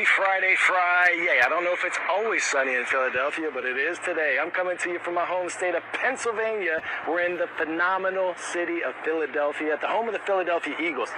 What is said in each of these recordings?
Happy Friday, Friday. I don't know if it's always sunny in Philadelphia, but it is today. I'm coming to you from my home state of Pennsylvania. We're in the phenomenal city of Philadelphia, at the home of the Philadelphia Eagles.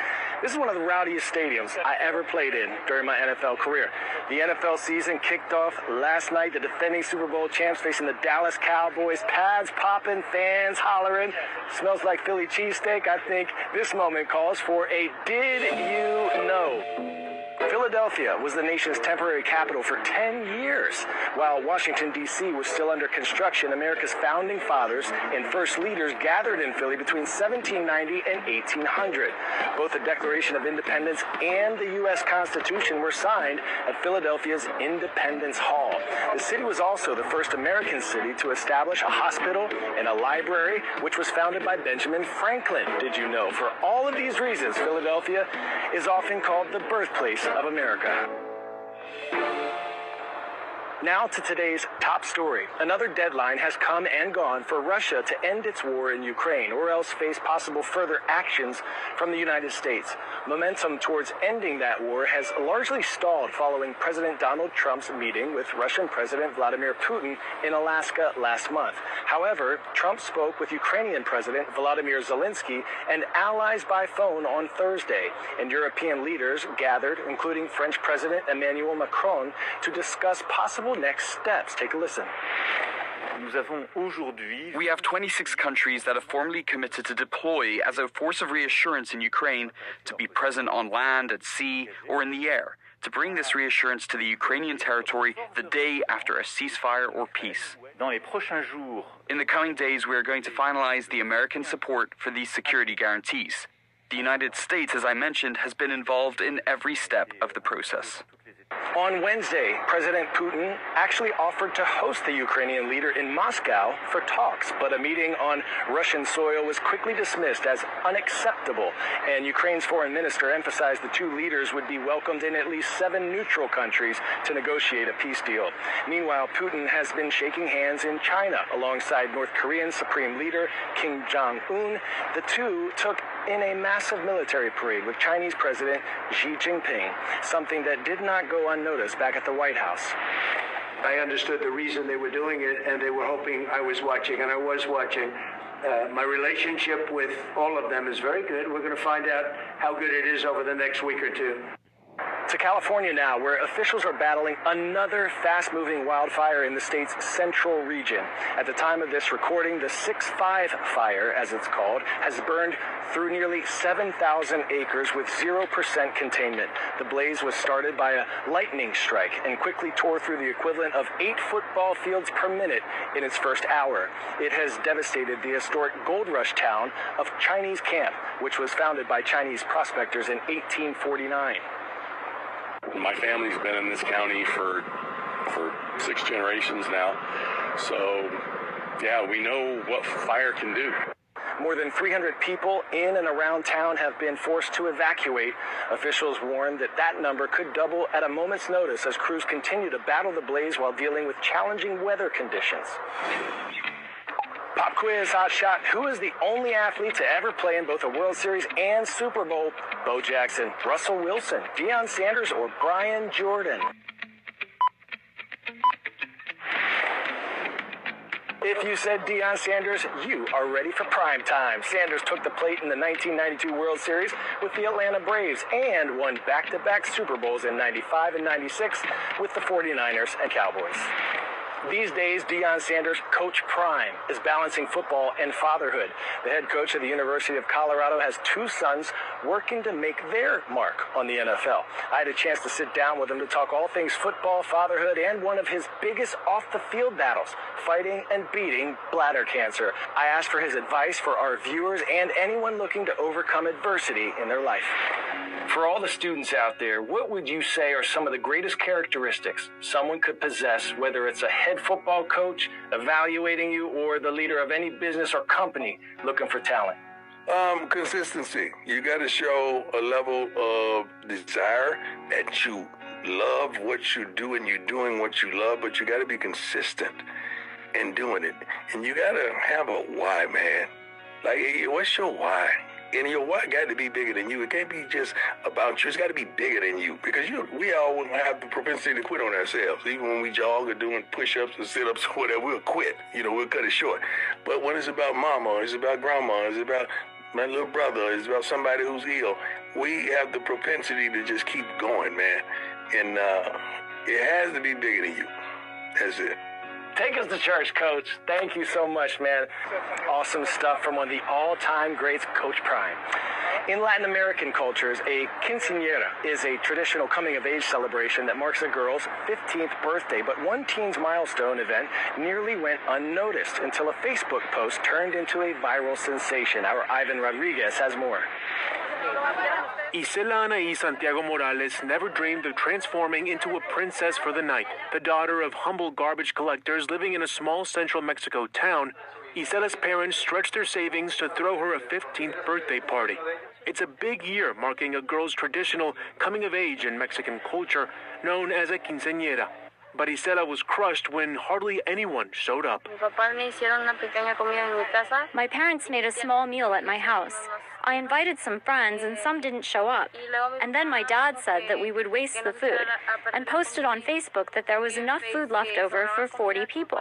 This is one of the rowdiest stadiums I ever played in during my NFL career. The NFL season kicked off last night. The defending Super Bowl champs facing the Dallas Cowboys. Pads popping, fans hollering. Smells like Philly cheesesteak. I think this moment calls for a Did You Know? Philadelphia was the nation's temporary capital for 10 years. While Washington, D.C. was still under construction, America's founding fathers and first leaders gathered in Philly between 1790 and 1800. Both the Declaration of Independence and the U.S. Constitution were signed at Philadelphia's Independence Hall. The city was also the first American city to establish a hospital and a library, which was founded by Benjamin Franklin. Did you know? For all of these reasons, Philadelphia is often called the birthplace of America. Now to today's top story. Another deadline has come and gone for Russia to end its war in Ukraine, or else face possible further actions from the United States. Momentum towards ending that war has largely stalled following President Donald Trump's meeting with Russian President Vladimir Putin in Alaska last month. However, Trump spoke with Ukrainian President Volodymyr Zelensky and allies by phone on Thursday, and European leaders gathered, including French President Emmanuel Macron, to discuss possible next steps. Take a listen. We have 26 countries that have formally committed to deploy as a force of reassurance in Ukraine, to be present on land, at sea, or in the air, to bring this reassurance to the Ukrainian territory the day after a ceasefire or peace. In the coming days, we are going to finalize the American support for these security guarantees. The United States, as I mentioned, has been involved in every step of the process. On Wednesday, President Putin actually offered to host the Ukrainian leader in Moscow for talks, but a meeting on Russian soil was quickly dismissed as unacceptable, and Ukraine's foreign minister emphasized the two leaders would be welcomed in at least 7 neutral countries to negotiate a peace deal. Meanwhile, Putin has been shaking hands in China alongside North Korean Supreme Leader Kim Jong-un. The two took in a massive military parade with Chinese President Xi Jinping, something that did not go unnoticed back at the White House. I understood the reason they were doing it, and they were hoping I was watching, and I was watching. My relationship with all of them is very good. We're going to find out how good it is over the next week or two. To California now, where officials are battling another fast-moving wildfire in the state's central region. At the time of this recording, the 6.5 fire, as it's called, has burned through nearly 7,000 acres with 0% containment. The blaze was started by a lightning strike and quickly tore through the equivalent of 8 football fields per minute in its first hour. It has devastated the historic gold rush town of Chinese Camp, which was founded by Chinese prospectors in 1849. My family's been in this county for 6 generations now, so yeah, we know what fire can do. More than 300 people in and around town have been forced to evacuate. Officials warn that that number could double at a moment's notice as crews continue to battle the blaze while dealing with challenging weather conditions. Pop quiz, hot shot. Who is the only athlete to ever play in both a World Series and Super Bowl? Bo Jackson, Russell Wilson, Deion Sanders, or Brian Jordan? If you said Deion Sanders, you are ready for prime time. Sanders took the plate in the 1992 World Series with the Atlanta Braves and won back-to-back Super Bowls in 95 and 96 with the 49ers and Cowboys. These days, Deion Sanders, Coach Prime, is balancing football and fatherhood. The head coach of the University of Colorado has 2 sons working to make their mark on the NFL. I had a chance to sit down with him to talk all things football, fatherhood, and one of his biggest off-the-field battles, fighting and beating bladder cancer. I asked for his advice for our viewers and anyone looking to overcome adversity in their life. For all the students out there, what would you say are some of the greatest characteristics someone could possess, whether it's a head football coach evaluating you or the leader of any business or company looking for talent? Consistency. You got to show a level of desire that you love what you do and you're doing what you love, but you got to be consistent in doing it. And you got to have a why, man. Like, what's your why? And your why got to be bigger than you. It can't be just about you. It's got to be bigger than you. Because we all have the propensity to quit on ourselves. Even when we jog or doing push-ups or sit-ups or whatever, we'll quit. We'll cut it short. But when it's about mama, it's about grandma, it's about my little brother, it's about somebody who's ill, we have the propensity to just keep going, man. And it has to be bigger than you. That's it. Take us to church, Coach. Thank you so much, man. Awesome stuff from one of the all-time greats, Coach Prime. In Latin American cultures, a quinceañera is a traditional coming-of-age celebration that marks a girl's 15th birthday, but one teen's milestone event nearly went unnoticed until a Facebook post turned into a viral sensation. Our Ivan Rodriguez has more. Isela Anaí Santiago Morales never dreamed of transforming into a princess for the night. The daughter of humble garbage collectors living in a small central Mexico town, Isela's parents stretched their savings to throw her a 15th birthday party. It's a big year marking a girl's traditional coming-of-age in Mexican culture, known as a quinceañera. But Isela was crushed when hardly anyone showed up. My parents made a small meal at my house. I invited some friends and some didn't show up. And then my dad said that we would waste the food and posted on Facebook that there was enough food left over for 40 people.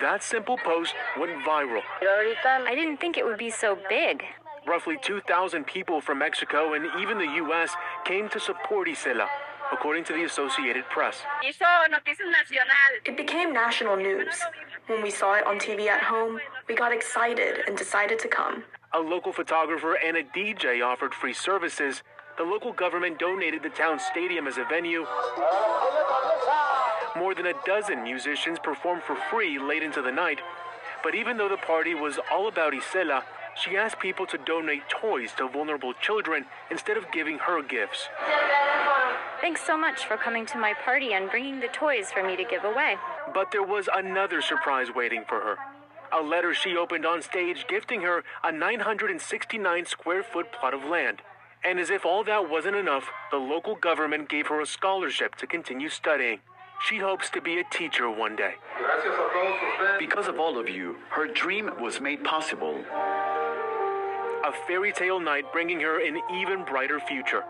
That simple post went viral. I didn't think it would be so big. Roughly 2,000 people from Mexico and even the U.S. came to support Isela, according to the Associated Press. It became national news. When we saw it on TV at home, we got excited and decided to come. A local photographer and a DJ offered free services. The local government donated the town's stadium as a venue. More than a dozen musicians performed for free late into the night. But even though the party was all about Isela, she asked people to donate toys to vulnerable children instead of giving her gifts. Thanks so much for coming to my party and bringing the toys for me to give away. But there was another surprise waiting for her. A letter she opened on stage gifting her a 969 square foot plot of land. And as if all that wasn't enough, the local government gave her a scholarship to continue studying. She hopes to be a teacher one day. Because of all of you, her dream was made possible. A fairy tale night bringing her an even brighter future.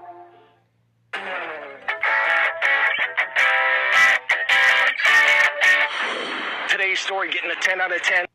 Today's story getting a 10 out of 10.